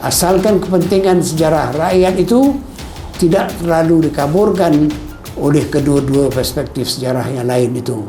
asalkan kepentingan sejarah rakyat itu tidak terlalu dikaburkan oleh kedua-dua perspektif sejarah yang lain itu.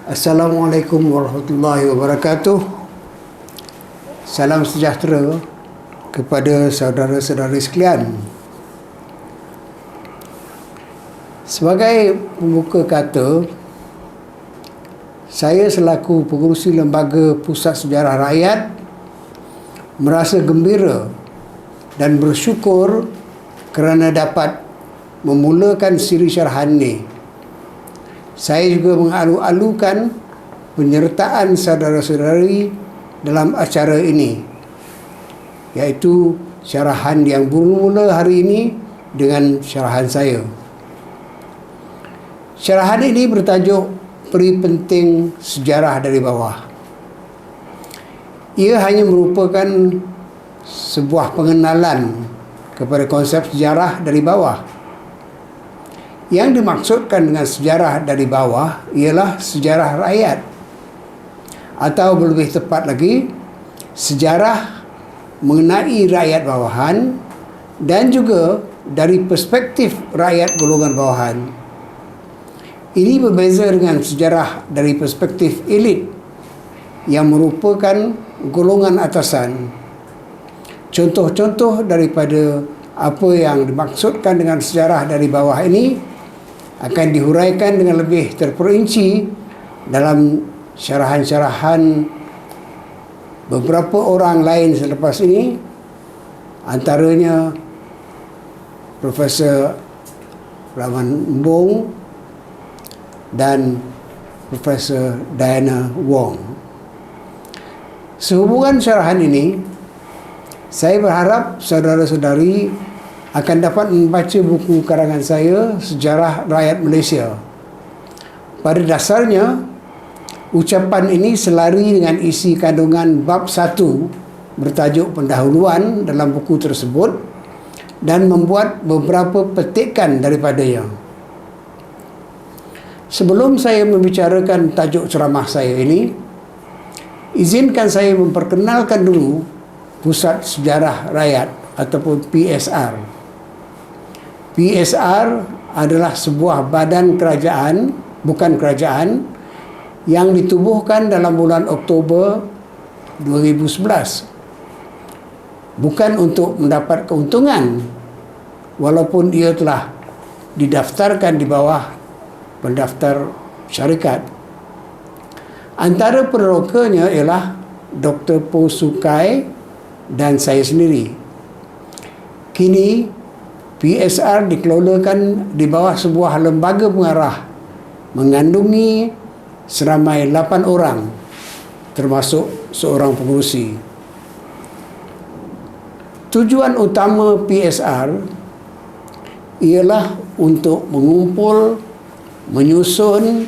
Assalamualaikum warahmatullahi wabarakatuh. Salam sejahtera kepada saudara-saudari sekalian. Sebagai pembuka kata, saya selaku pengerusi Lembaga Pusat Sejarah Rakyat merasa gembira dan bersyukur kerana dapat memulakan siri syarahan ini. Saya juga mengalu-alukan penyertaan saudara-saudari dalam acara ini, iaitu syarahan yang bermula hari ini dengan syarahan saya. Syarahan ini bertajuk Peri Penting Sejarah dari Bawah. Ia hanya merupakan sebuah pengenalan kepada konsep sejarah dari bawah. Yang dimaksudkan dengan sejarah dari bawah ialah sejarah rakyat, atau lebih tepat lagi, sejarah mengenai rakyat bawahan dan juga dari perspektif rakyat golongan bawahan. Ini berbeza dengan sejarah dari perspektif elit yang merupakan golongan atasan. Contoh-contoh daripada apa yang dimaksudkan dengan sejarah dari bawah ini akan dihuraikan dengan lebih terperinci dalam syarahan-syarahan beberapa orang lain selepas ini, antaranya Profesor Rahman Embong dan Profesor Diana Wong. Sehubungan syarahan ini, saya berharap saudara-saudari akan dapat membaca buku karangan saya, Sejarah Rakyat Malaysia. Pada dasarnya, ucapan ini selari dengan isi kandungan bab 1 bertajuk pendahuluan dalam buku tersebut dan membuat beberapa petikan daripadanya. Sebelum saya membicarakan tajuk ceramah saya ini, izinkan saya memperkenalkan dulu Pusat Sejarah Rakyat ataupun PSR. PSR adalah sebuah badan kerajaan, bukan kerajaan, yang ditubuhkan dalam bulan Oktober 2011. Bukan untuk mendapat keuntungan, walaupun ia telah didaftarkan di bawah pendaftar syarikat. Antara penerokanya ialah Dr. Po Sukai dan saya sendiri. Kini PSR dikelolakan di bawah sebuah lembaga pengarah mengandungi seramai 8 orang, termasuk seorang pengerusi. Tujuan utama PSR ialah untuk mengumpul, menyusun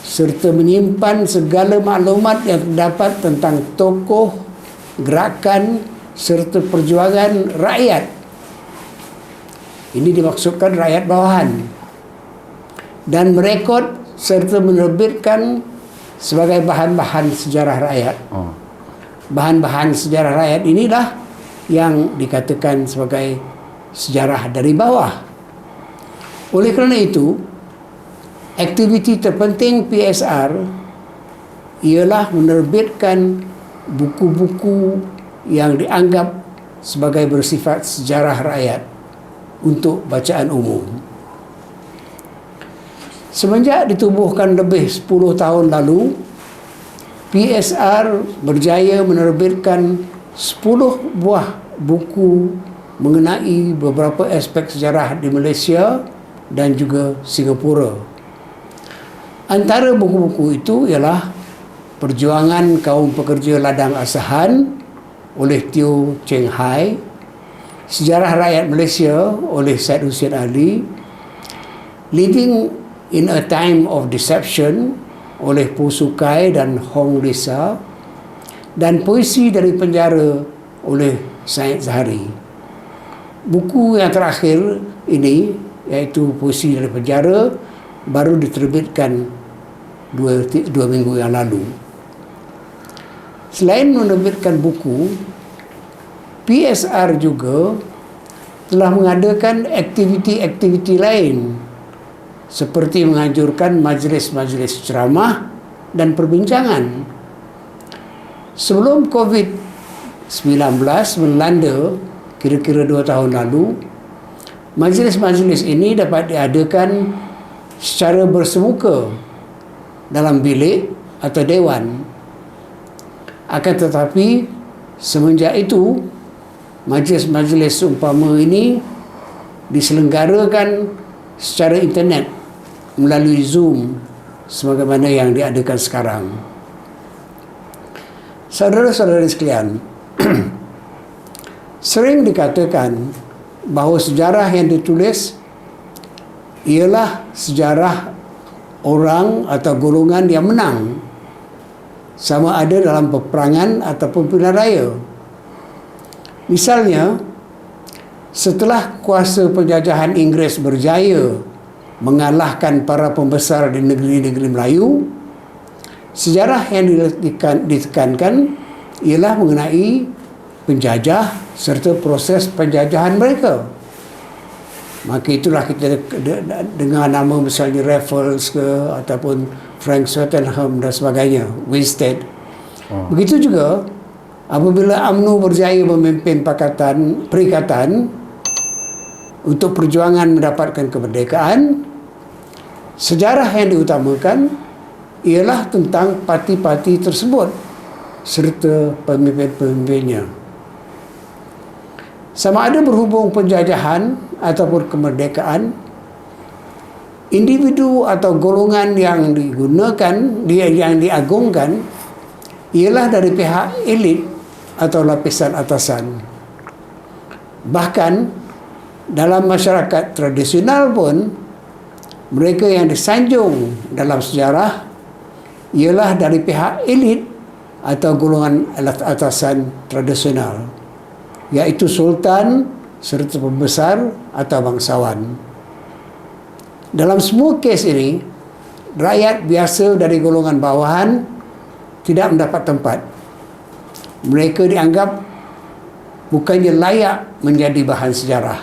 serta menyimpan segala maklumat yang terdapat tentang tokoh, gerakan serta perjuangan rakyat. Ini dimaksudkan rakyat bawahan. Dan merekod serta menerbitkan sebagai bahan-bahan sejarah rakyat. Bahan-bahan sejarah rakyat inilah yang dikatakan sebagai sejarah dari bawah. Oleh kerana itu, aktiviti terpenting PSR ialah menerbitkan buku-buku yang dianggap sebagai bersifat sejarah rakyat untuk bacaan umum. Semenjak ditubuhkan lebih 10 tahun lalu, PSR berjaya menerbitkan 10 buah buku mengenai beberapa aspek sejarah di Malaysia dan juga Singapura. Antara buku-buku itu ialah Perjuangan Kaum Pekerja Ladang Asahan oleh Teo Cheng Hai, Sejarah Rakyat Malaysia oleh Syed Hussein Ali, Living in a Time of Deception oleh Po Sukai dan Hong Lisa, dan Puisi dari Penjara oleh Syed Zahari. Buku yang terakhir ini, iaitu Puisi dari Penjara, baru diterbitkan dua minggu yang lalu. Selain menerbitkan buku, PSR juga telah mengadakan aktiviti-aktiviti lain seperti menganjurkan majlis-majlis ceramah dan perbincangan. Sebelum COVID-19 melanda kira-kira 2 tahun lalu, majlis-majlis ini dapat diadakan secara bersemuka dalam bilik atau dewan. Akan tetapi semenjak itu, majlis-majlis seumpama ini diselenggarakan secara internet melalui Zoom sebagaimana yang diadakan sekarang. Saudara-saudara sekalian, sering dikatakan bahawa sejarah yang ditulis ialah sejarah orang atau golongan yang menang, sama ada dalam peperangan ataupun pilihan raya. Misalnya, setelah kuasa penjajahan Inggeris berjaya mengalahkan para pembesar di negeri-negeri Melayu, sejarah yang ditekankan ialah mengenai penjajah serta proses penjajahan mereka. Maka itulah kita dengar nama misalnya Raffles ke, ataupun Frank Swettenham dan sebagainya, Winstead. Begitu juga apabila UMNO berjaya memimpin perikatan untuk perjuangan mendapatkan kemerdekaan, sejarah yang diutamakan ialah tentang parti-parti tersebut serta pemimpin-pemimpinnya. Sama ada berhubung penjajahan ataupun kemerdekaan, individu atau golongan yang digunakan, yang diagungkan ialah dari pihak elit atau lapisan atasan. Bahkan dalam masyarakat tradisional pun, mereka yang disanjung dalam sejarah ialah dari pihak elit atau golongan atasan tradisional, iaitu sultan serta pembesar atau bangsawan. Dalam semua kes ini, rakyat biasa dari golongan bawahan tidak mendapat tempat. Mereka dianggap bukannya layak menjadi bahan sejarah.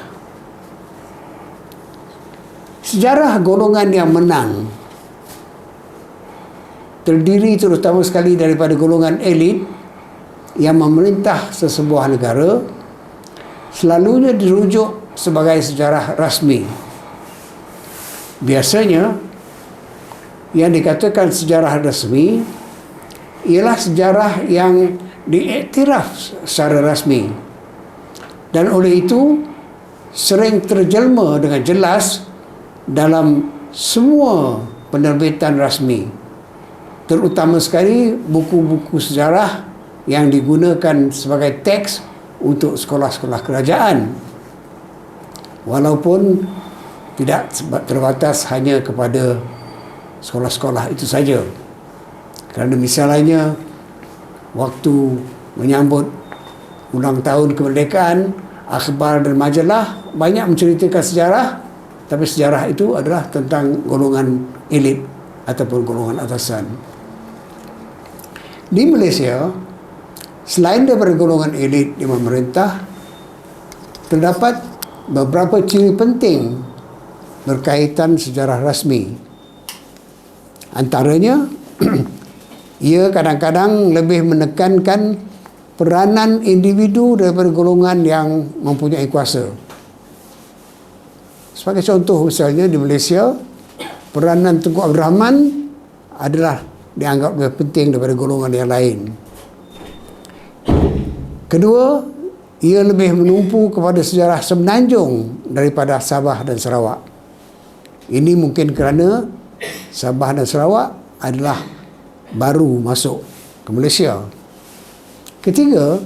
Sejarah golongan yang menang terdiri terutama sekali daripada golongan elit yang memerintah sesebuah negara, selalunya dirujuk sebagai sejarah rasmi. Biasanya, yang dikatakan sejarah rasmi ialah sejarah yang diiktiraf secara rasmi, dan oleh itu sering terjelma dengan jelas dalam semua penerbitan rasmi, terutama sekali buku-buku sejarah yang digunakan sebagai teks untuk sekolah-sekolah kerajaan, walaupun tidak terbatas hanya kepada sekolah-sekolah itu saja. Kerana misalnya waktu menyambut ulang tahun kemerdekaan, akhbar dan majalah banyak menceritakan sejarah, tapi sejarah itu adalah tentang golongan elit ataupun golongan atasan. Di Malaysia, selain daripada golongan elit yang memerintah, terdapat beberapa ciri penting berkaitan sejarah rasmi. Antaranya, ia kadang-kadang lebih menekankan peranan individu daripada golongan yang mempunyai kuasa. Sebagai contoh, misalnya di Malaysia, peranan Tunku Abdul Rahman adalah dianggap lebih penting daripada golongan yang lain. Kedua, ia lebih menumpu kepada sejarah Semenanjung daripada Sabah dan Sarawak. Ini mungkin kerana Sabah dan Sarawak adalah baru masuk ke Malaysia. Ketiga,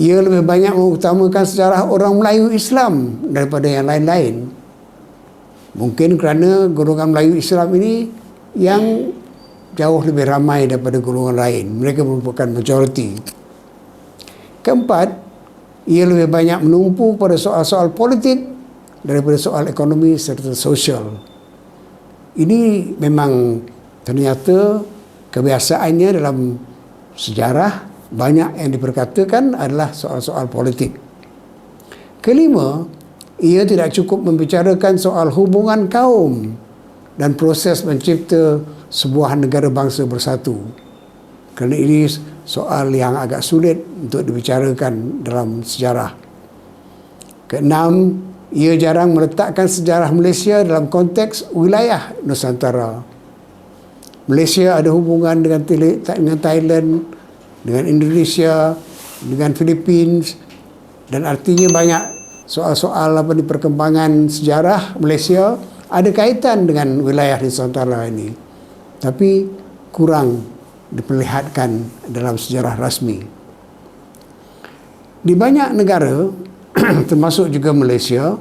ia lebih banyak mengutamakan sejarah orang Melayu Islam daripada yang lain-lain. Mungkin kerana golongan Melayu Islam ini yang jauh lebih ramai daripada golongan lain. Mereka merupakan majoriti. Keempat, ia lebih banyak menumpu pada soal-soal politik daripada soal ekonomi serta sosial. Ini memang ternyata kebiasaannya dalam sejarah, banyak yang diperkatakan adalah soal-soal politik. Kelima, ia tidak cukup membicarakan soal hubungan kaum dan proses mencipta sebuah negara bangsa bersatu. Kerana ini soal yang agak sulit untuk dibicarakan dalam sejarah. Keenam, ia jarang meletakkan sejarah Malaysia dalam konteks wilayah Nusantara. Malaysia ada hubungan dengan Thailand, dengan Indonesia, dengan Philippines, dan artinya banyak soal-soal di perkembangan sejarah Malaysia ada kaitan dengan wilayah Nusantara ini, tapi kurang diperlihatkan dalam sejarah rasmi. Di banyak negara termasuk juga Malaysia,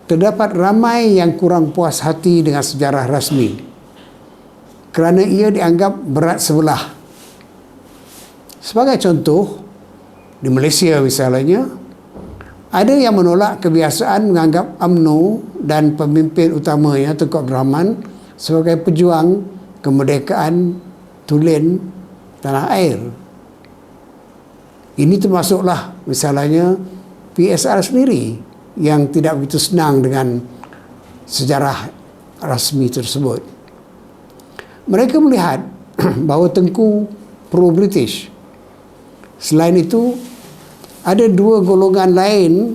terdapat ramai yang kurang puas hati dengan sejarah rasmi kerana ia dianggap berat sebelah. Sebagai contoh, di Malaysia misalnya, ada yang menolak kebiasaan menganggap UMNO dan pemimpin utamanya Tunku Abdul Rahman sebagai pejuang kemerdekaan tulen tanah air. Ini termasuklah misalnya PSR sendiri yang tidak begitu senang dengan sejarah rasmi tersebut. Mereka melihat bahawa Tengku pro-British. Selain itu, ada dua golongan lain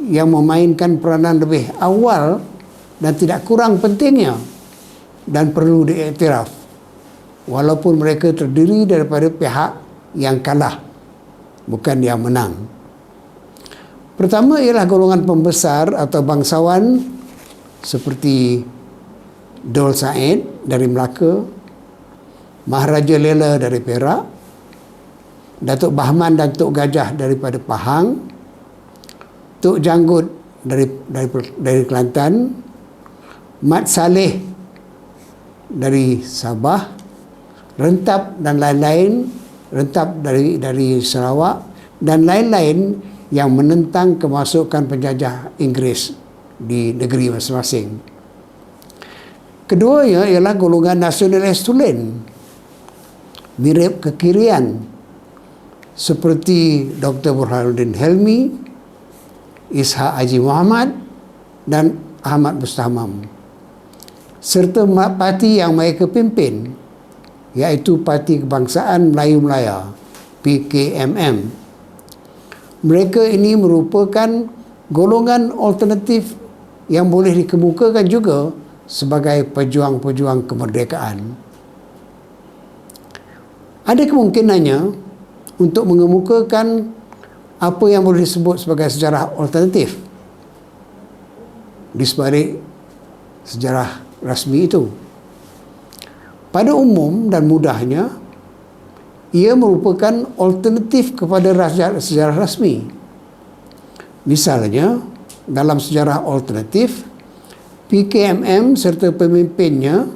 yang memainkan peranan lebih awal dan tidak kurang pentingnya dan perlu diiktiraf, walaupun mereka terdiri daripada pihak yang kalah, bukan yang menang. Pertama ialah golongan pembesar atau bangsawan seperti Dol Said dari Melaka, Maharaja Lela dari Perak, Datuk Bahman dan Tok Gajah daripada Pahang, Tok Janggut dari Kelantan, Mat Saleh dari Sabah, Rentap dan lain-lain, Rentap dari Sarawak dan lain-lain yang menentang kemasukan penjajah Inggeris di negeri masing-masing. Keduanya ialah golongan nasionalis tulen, mirip kekirian, seperti Dr. Burhanuddin Helmi, Ishak Haji Muhammad dan Ahmad Mustamam, serta parti yang mereka pimpin, iaitu Parti Kebangsaan Melayu Melaya, PKMM. Mereka ini merupakan golongan alternatif yang boleh dikemukakan juga sebagai pejuang-pejuang kemerdekaan. Ada kemungkinannya untuk mengemukakan apa yang boleh disebut sebagai sejarah alternatif di sebalik sejarah rasmi itu. Pada umum dan mudahnya, ia merupakan alternatif kepada sejarah rasmi. Misalnya, dalam sejarah alternatif, PKMM serta pemimpinnya,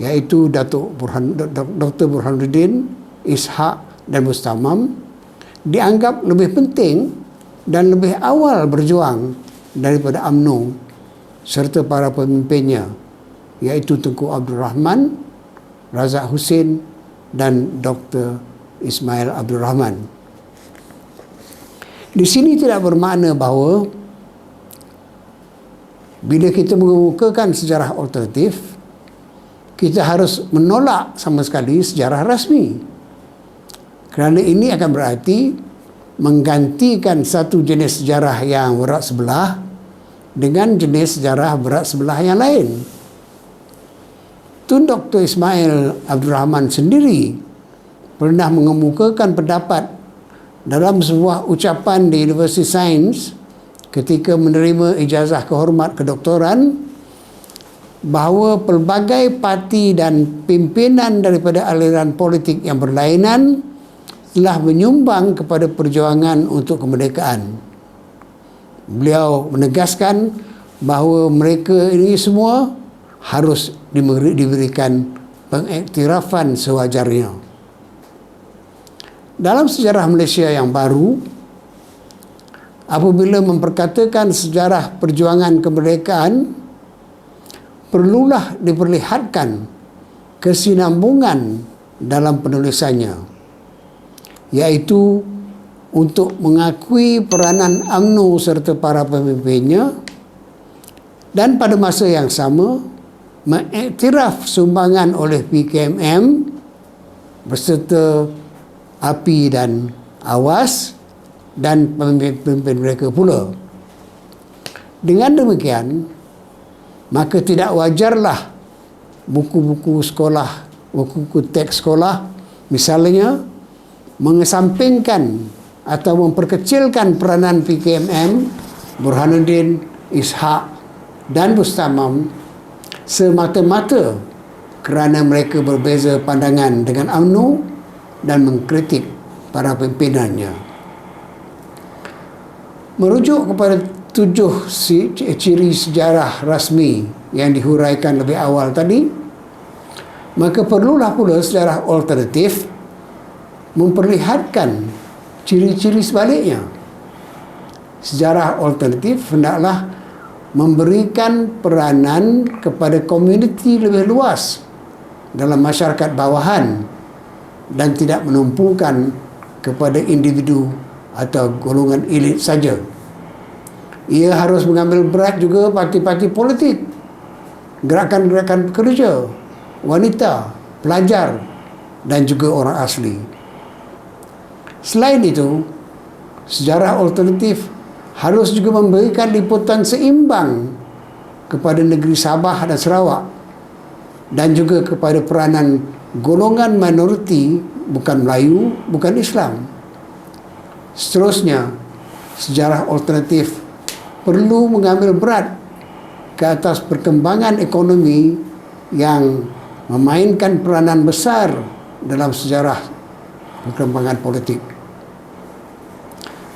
iaitu Dr. Burhanuddin, Ishak dan Mustamam, dianggap lebih penting dan lebih awal berjuang daripada UMNO serta para pemimpinnya, iaitu Tunku Abdul Rahman, Razak Hussein dan Dr. Ismail Abdul Rahman. Di sini tidak bermakna bahawa bila kita mengemukakan sejarah alternatif, kita harus menolak sama sekali sejarah rasmi. Kerana ini akan berarti menggantikan satu jenis sejarah yang berat sebelah dengan jenis sejarah berat sebelah yang lain. Tun Dr. Ismail Abdul Rahman sendiri pernah mengemukakan pendapat dalam sebuah ucapan di University Sains ketika menerima ijazah kehormat kedoktoran bahawa pelbagai parti dan pimpinan daripada aliran politik yang berlainan telah menyumbang kepada perjuangan untuk kemerdekaan. Beliau menegaskan bahawa mereka ini semua harus diberikan pengiktirafan sewajarnya. Dalam sejarah Malaysia yang baru, apabila memperkatakan sejarah perjuangan kemerdekaan, perlulah diperlihatkan kesinambungan dalam penulisannya, iaitu untuk mengakui peranan UMNO serta para pemimpinnya, dan pada masa yang sama mengiktiraf sumbangan oleh PKMM beserta API dan AWAS dan pemimpin mereka pula. Dengan demikian, maka tidak wajarlah buku-buku sekolah, buku-buku teks sekolah misalnya mengesampingkan atau memperkecilkan peranan PKMM, Burhanuddin, Ishak dan Bustamam semata-mata kerana mereka berbeza pandangan dengan UMNO dan mengkritik para pimpinannya. Merujuk kepada 7 ciri sejarah rasmi yang dihuraikan lebih awal tadi, maka perlulah pula sejarah alternatif memperlihatkan ciri-ciri sebaliknya. Sejarah alternatif hendaklah memberikan peranan kepada komuniti lebih luas dalam masyarakat bawahan dan tidak menumpukan kepada individu atau golongan elit saja. Ia harus mengambil berat juga parti-parti politik, gerakan-gerakan pekerja, wanita, pelajar dan juga orang asli. Selain itu, sejarah alternatif harus juga memberikan liputan seimbang kepada negeri Sabah dan Sarawak dan juga kepada peranan golongan minoriti bukan Melayu, bukan Islam. Seterusnya, sejarah alternatif perlu mengambil berat ke atas perkembangan ekonomi yang memainkan peranan besar dalam sejarah perkembangan politik.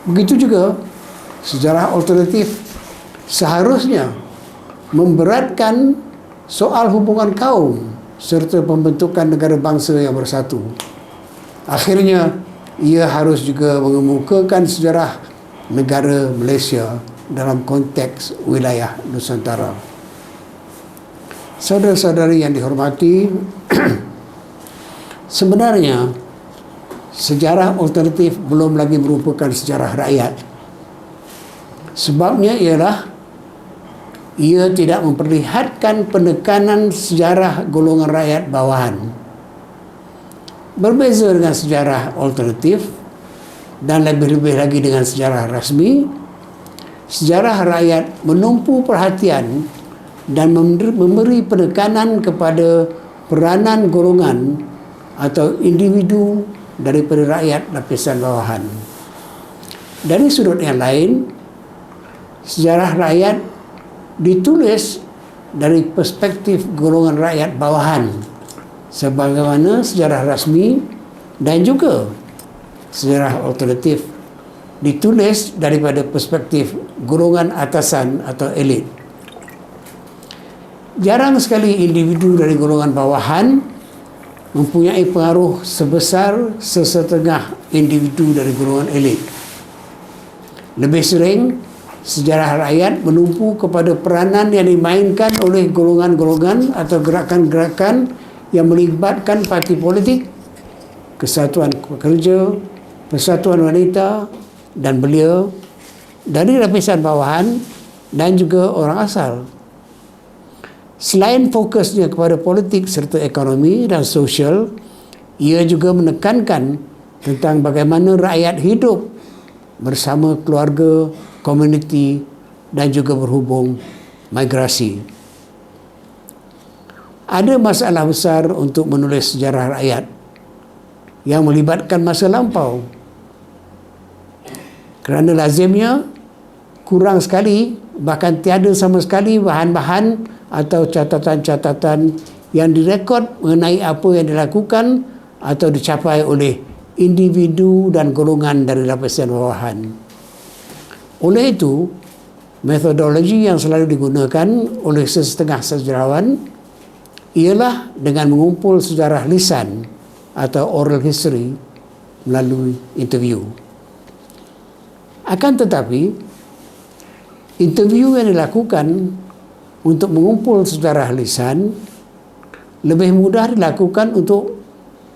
Begitu juga sejarah alternatif seharusnya memberatkan soal hubungan kaum serta pembentukan negara bangsa yang bersatu. Akhirnya, ia harus juga mengemukakan sejarah negara Malaysia dalam konteks wilayah Nusantara. Saudara-saudari yang dihormati, sebenarnya sejarah alternatif belum lagi merupakan sejarah rakyat. Sebabnya ialah ia tidak memperlihatkan penekanan sejarah golongan rakyat bawahan. Berbeza dengan sejarah alternatif dan lebih-lebih lagi dengan sejarah rasmi, sejarah rakyat menumpu perhatian dan memberi penekanan kepada peranan golongan atau individu daripada rakyat lapisan bawahan. Dari sudut yang lain, sejarah rakyat ditulis dari perspektif golongan rakyat bawahan sebagaimana sejarah rasmi dan juga sejarah alternatif ditulis daripada perspektif golongan atasan atau elit. Jarang sekali individu dari golongan bawahan mempunyai pengaruh sebesar sesetengah individu dari golongan elit. Lebih sering, sejarah rakyat menumpu kepada peranan yang dimainkan oleh golongan-golongan atau gerakan-gerakan yang melibatkan parti politik, kesatuan pekerja, persatuan wanita dan belia dari lapisan bawahan dan juga orang asal. Selain fokusnya kepada politik serta ekonomi dan sosial, ia juga menekankan tentang bagaimana rakyat hidup bersama keluarga, komuniti dan juga berhubung migrasi. Ada masalah besar untuk menulis sejarah rakyat yang melibatkan masa lampau. Kerana lazimnya kurang sekali bahkan tiada sama sekali bahan-bahan atau catatan-catatan yang direkod mengenai apa yang dilakukan atau dicapai oleh individu dan golongan dari lapisan bawahan. Oleh itu, metodologi yang selalu digunakan oleh sesetengah sejarawan ialah dengan mengumpul sejarah lisan atau oral history melalui interview. Akan tetapi, interview yang dilakukan untuk mengumpul sejarah lisan lebih mudah dilakukan untuk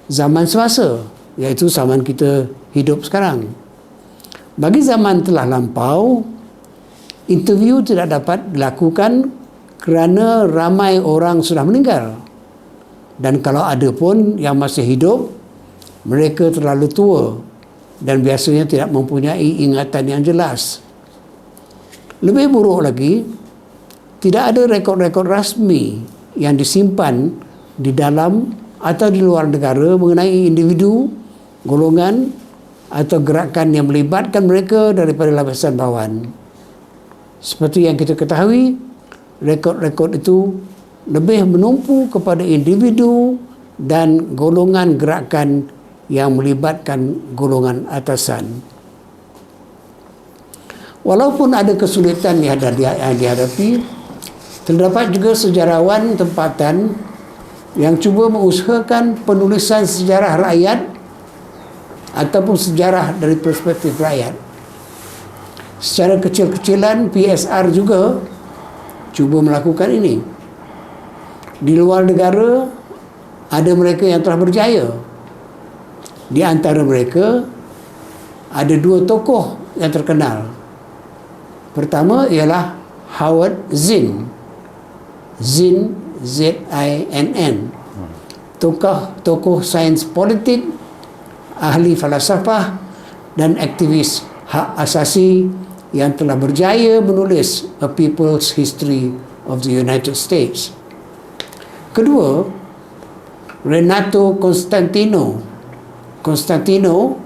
zaman semasa, iaitu zaman kita hidup sekarang. Bagi zaman telah lampau, interview tidak dapat dilakukan kerana ramai orang sudah meninggal. Dan kalau ada pun yang masih hidup, mereka terlalu tua dan biasanya tidak mempunyai ingatan yang jelas. Lebih buruk lagi, tidak ada rekod-rekod rasmi yang disimpan di dalam atau di luar negara mengenai individu, golongan atau gerakan yang melibatkan mereka daripada lapisan bawahan. Seperti yang kita ketahui, rekod-rekod itu lebih menumpu kepada individu dan golongan gerakan yang melibatkan golongan atasan. Walaupun ada kesulitan yang dihadapi, terdapat juga sejarawan tempatan yang cuba mengusahakan penulisan sejarah rakyat ataupun sejarah dari perspektif rakyat. Secara kecil-kecilan, PSR juga cuba melakukan ini. Di luar negara, ada mereka yang telah berjaya. Di antara mereka, ada dua tokoh yang terkenal. Pertama ialah Howard Zinn. Zinn, Z-I-N-N. Tokoh sains politik, ahli falsafah dan aktivis hak asasi yang telah berjaya menulis A People's History of the United States. Kedua, Renato Constantino. Constantino,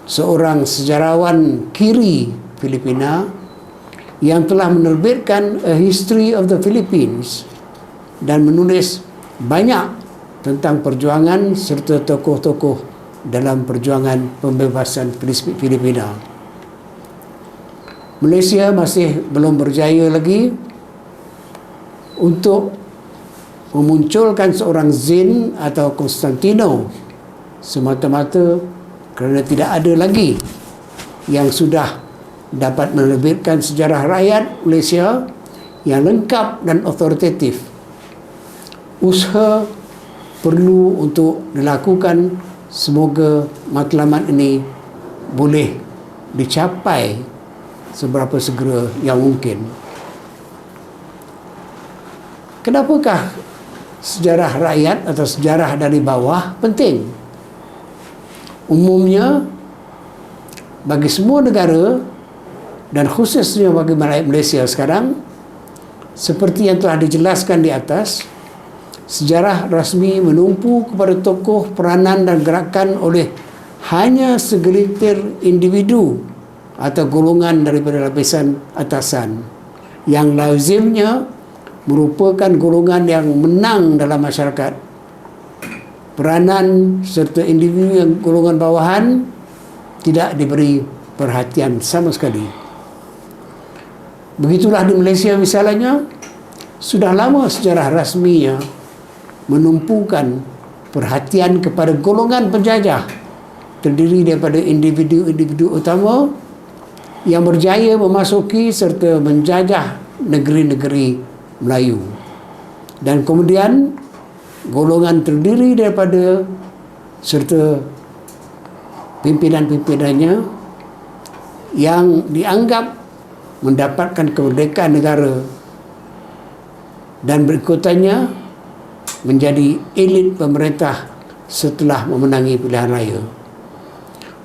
seorang sejarawan kiri Filipina yang telah menerbitkan A History of the Philippines dan menulis banyak tentang perjuangan serta tokoh-tokoh dalam perjuangan pembebasan Filipina. Malaysia masih belum berjaya lagi untuk memunculkan seorang Zinn atau Constantino semata-mata kerana tidak ada lagi yang sudah dapat menerbitkan sejarah rakyat Malaysia yang lengkap dan autoritatif. Usaha perlu untuk dilakukan, semoga matlamat ini boleh dicapai seberapa segera yang mungkin. Kenapakah sejarah rakyat atau sejarah dari bawah penting? Umumnya, bagi semua negara dan khususnya bagi Malaysia sekarang, seperti yang telah dijelaskan di atas, sejarah rasmi menumpu kepada tokoh, peranan dan gerakan oleh hanya segelintir individu atau golongan daripada lapisan atasan yang lazimnya merupakan golongan yang menang dalam masyarakat. Peranan serta individu yang golongan bawahan tidak diberi perhatian sama sekali. Begitulah di Malaysia misalnya, sudah lama sejarah rasminya menumpukan perhatian kepada golongan penjajah terdiri daripada individu-individu utama yang berjaya memasuki serta menjajah negeri-negeri Melayu. Dan kemudian golongan terdiri daripada serta pimpinan-pimpinannya yang dianggap mendapatkan kemerdekaan negara dan berikutannya menjadi elit pemerintah setelah memenangi pilihan raya.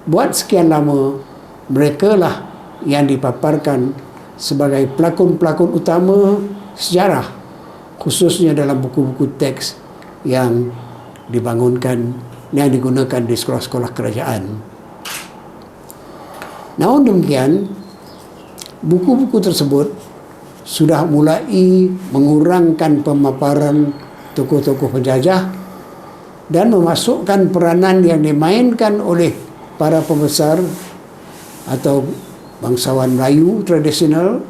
Buat sekian lama, mereka lah yang dipaparkan sebagai pelakon-pelakon utama sejarah, khususnya dalam buku-buku teks yang dibangunkan, yang digunakan di sekolah-sekolah kerajaan. Namun demikian, buku-buku tersebut sudah mulai mengurangkan pemaparan tokoh-tokoh penjajah dan memasukkan peranan yang dimainkan oleh para pembesar atau bangsawan Melayu tradisional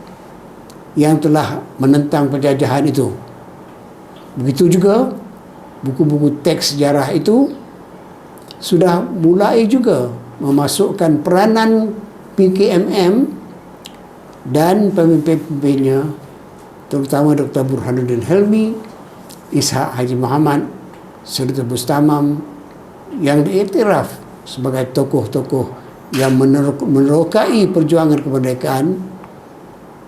yang telah menentang penjajahan itu. Begitu juga buku-buku teks sejarah itu sudah mulai juga memasukkan peranan PKMM dan pemimpin-pemimpinnya, terutama Dr. Burhanuddin Helmi, Ishak Haji Muhammad, serta Bustamam, yang diiktiraf sebagai tokoh-tokoh yang menerokai perjuangan kemerdekaan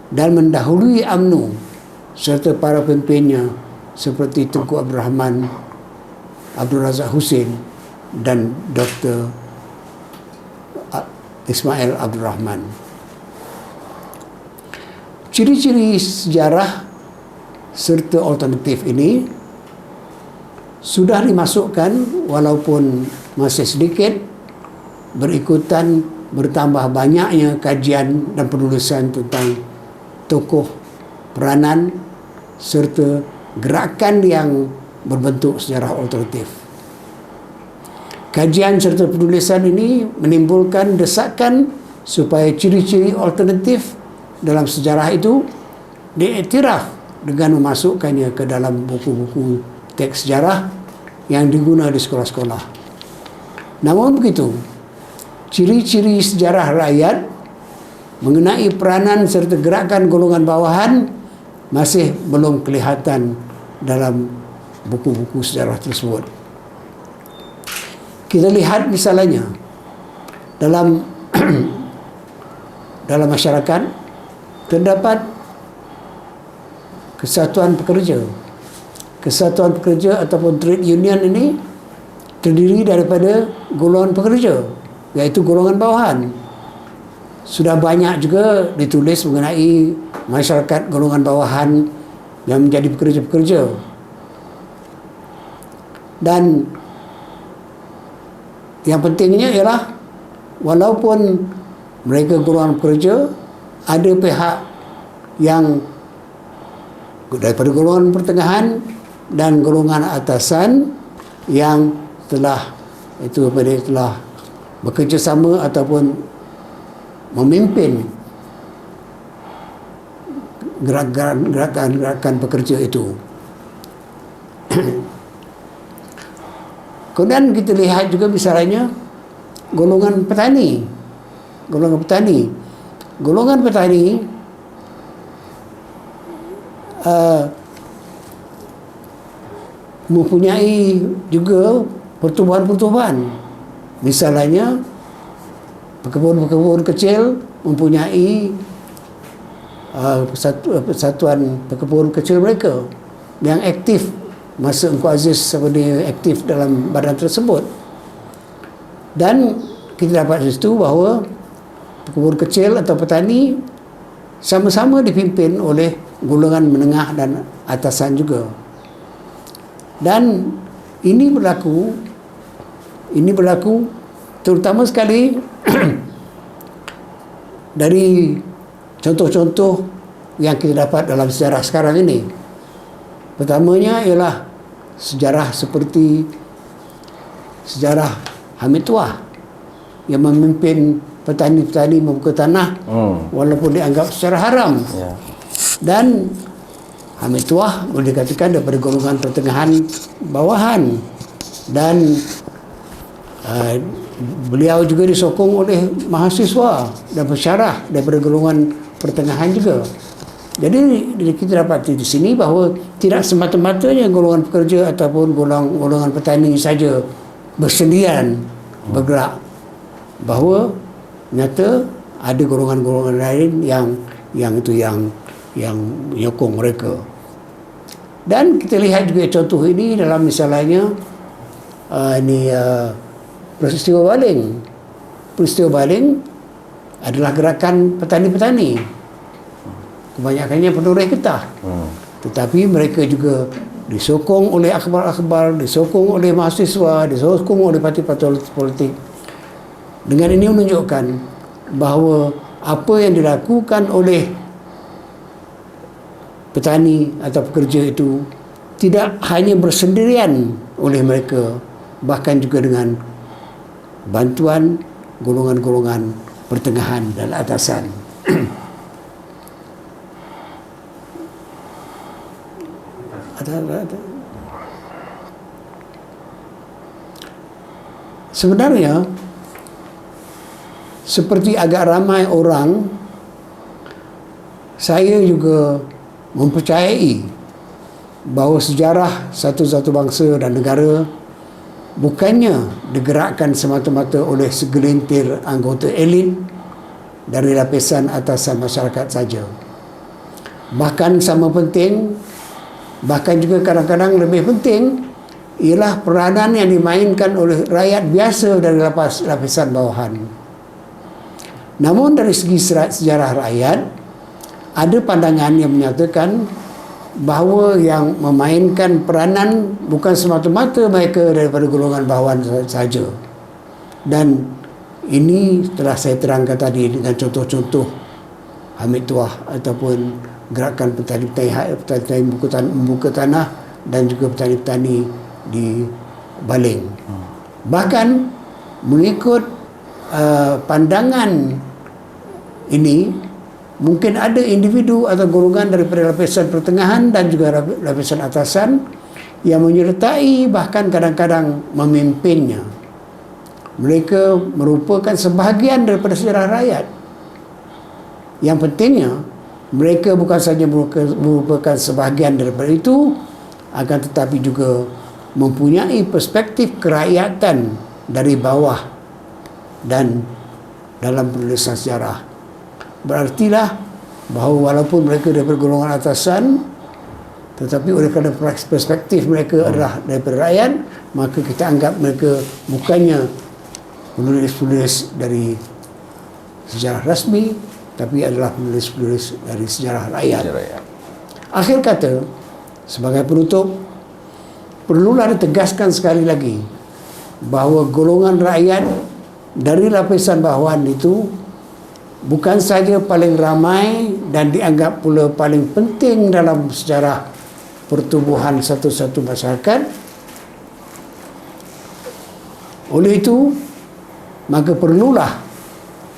dan mendahului UMNO serta para pemimpinnya seperti Tunku Abdul Rahman, Abdul Razak Hussein dan Dr. Ismail Abdul Rahman. Ciri-ciri sejarah serta alternatif ini sudah dimasukkan walaupun masih sedikit, berikutan bertambah banyaknya kajian dan penulisan tentang tokoh, peranan serta gerakan yang berbentuk sejarah alternatif. Kajian serta penulisan ini menimbulkan desakan supaya ciri-ciri alternatif dalam sejarah itu diiktiraf dengan memasukkannya ke dalam buku-buku teks sejarah yang digunakan di sekolah-sekolah. Namun begitu, ciri-ciri sejarah rakyat mengenai peranan serta gerakan golongan bawahan masih belum kelihatan dalam buku-buku sejarah tersebut. Kita lihat misalnya dalam dalam masyarakat terdapat kesatuan pekerja. Kesatuan pekerja ataupun trade union ini terdiri daripada golongan pekerja, iaitu golongan bawahan. Sudah banyak juga ditulis mengenai masyarakat golongan bawahan yang menjadi pekerja-pekerja. Dan yang pentingnya ialah walaupun mereka golongan pekerja, ada pihak yang daripada golongan pertengahan dan golongan atasan yang telah bekerjasama ataupun memimpin gerakan pekerja itu. Kemudian kita lihat juga misalnya golongan petani. Golongan petani mempunyai juga pertumbuhan-pertumbuhan. Misalnya pekebun-pekebun kecil mempunyai persatuan pekebun kecil mereka yang aktif. Masa Engku Aziz sebenarnya aktif dalam badan tersebut. Dan kita dapat di situ bahawa pekebun kecil atau petani sama-sama dipimpin oleh golongan menengah dan atasan juga. Dan ini berlaku terutama sekali dari contoh-contoh yang kita dapat dalam sejarah sekarang ini. Pertamanya ialah sejarah seperti sejarah Hamid Tuah yang memimpin petani-petani membuka tanah walaupun dianggap secara haram. Dan Hamid Tuah boleh dikatakan daripada golongan pertengahan bawahan, dan beliau juga disokong oleh mahasiswa dan pensyarah daripada golongan pertengahan juga. Jadi kita dapat di sini bahawa tidak semata-matanya golongan pekerja ataupun golongan petani saja bersendirian bergerak, bahawa nyata ada golongan-golongan lain yang menyokong mereka. Dan kita lihat juga contoh ini dalam misalnya peristiwa Baling. Peristiwa Baling adalah gerakan petani-petani. Kebanyakannya penulis getah. Tetapi mereka juga disokong oleh akhbar-akhbar, disokong oleh mahasiswa, disokong oleh parti-parti politik. Dengan ini menunjukkan bahawa apa yang dilakukan oleh petani atau pekerja itu tidak hanya bersendirian oleh mereka, bahkan juga dengan bantuan golongan-golongan pertengahan dan atasan. Sebenarnya seperti agak ramai orang, saya juga mempercayai bahawa sejarah satu-satu bangsa dan negara bukannya digerakkan semata-mata oleh segelintir anggota elit dari lapisan atasan masyarakat saja. Bahkan sama penting, bahkan juga kadang-kadang lebih penting, ialah peranan yang dimainkan oleh rakyat biasa dari lapisan bawahan. Namun dari segi sejarah rakyat, ada pandangan yang menyatakan bahawa yang memainkan peranan bukan semata-mata mereka daripada golongan bawahan saja. Dan ini telah saya terangkan tadi dengan contoh-contoh Hamid Tuah ataupun gerakan petani-petani membuka tanah dan juga petani-petani di Baling. Bahkan mengikut pandangan ini, mungkin ada individu atau golongan daripada lapisan pertengahan dan juga lapisan atasan yang menyertai, bahkan kadang-kadang memimpinnya. Mereka merupakan sebahagian daripada sejarah rakyat. Yang pentingnya, mereka bukan sahaja merupakan sebahagian daripada itu, akan tetapi juga mempunyai perspektif kerakyatan dari bawah dan dalam penulisan sejarah. Berartilah bahawa walaupun mereka daripada golongan atasan, tetapi oleh kerana perspektif mereka adalah daripada rakyat, maka kita anggap mereka bukannya penulis-penulis dari sejarah rasmi, tapi adalah penulis-penulis dari sejarah rakyat. Akhir kata, sebagai penutup, perlulah ditegaskan sekali lagi bahawa golongan rakyat dari lapisan bawahan itu bukan saja paling ramai dan dianggap pula paling penting dalam sejarah pertubuhan satu-satu masyarakat. Oleh itu, maka perlulah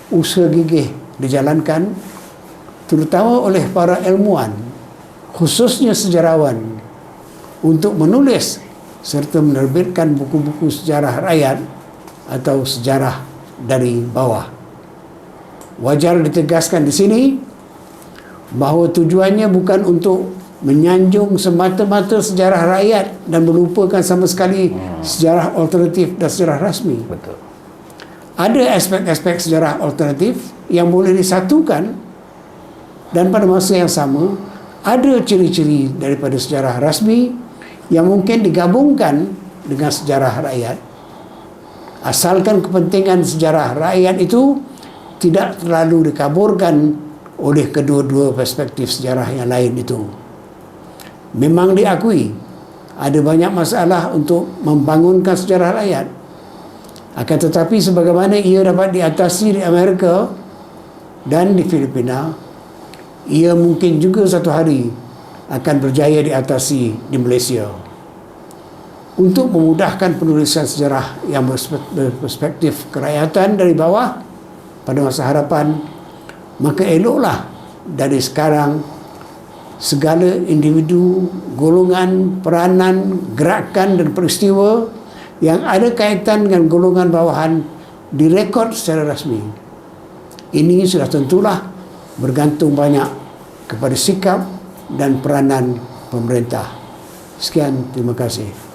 usaha gigih dijalankan, terutama oleh para ilmuwan, khususnya sejarawan, untuk menulis serta menerbitkan buku-buku sejarah rakyat atau sejarah dari bawah. Wajar ditegaskan di sini bahawa tujuannya bukan untuk menyanjung semata-mata sejarah rakyat dan melupakan sama sekali sejarah alternatif dan sejarah rasmi. Betul. Ada aspek-aspek sejarah alternatif yang boleh disatukan, dan pada masa yang sama ada ciri-ciri daripada sejarah rasmi yang mungkin digabungkan dengan sejarah rakyat, asalkan kepentingan sejarah rakyat itu tidak terlalu dikaburkan oleh kedua-dua perspektif sejarah yang lain itu. Memang diakui ada banyak masalah untuk membangunkan sejarah rakyat, akan tetapi sebagaimana ia dapat diatasi di Amerika dan di Filipina, ia mungkin juga satu hari akan berjaya diatasi di Malaysia. Untuk memudahkan penulisan sejarah yang berperspektif kerakyatan dari bawah pada masa hadapan, maka eloklah dari sekarang segala individu, golongan, peranan, gerakan dan peristiwa yang ada kaitan dengan golongan bawahan direkod secara rasmi. Ini sudah tentulah bergantung banyak kepada sikap dan peranan pemerintah. Sekian, terima kasih.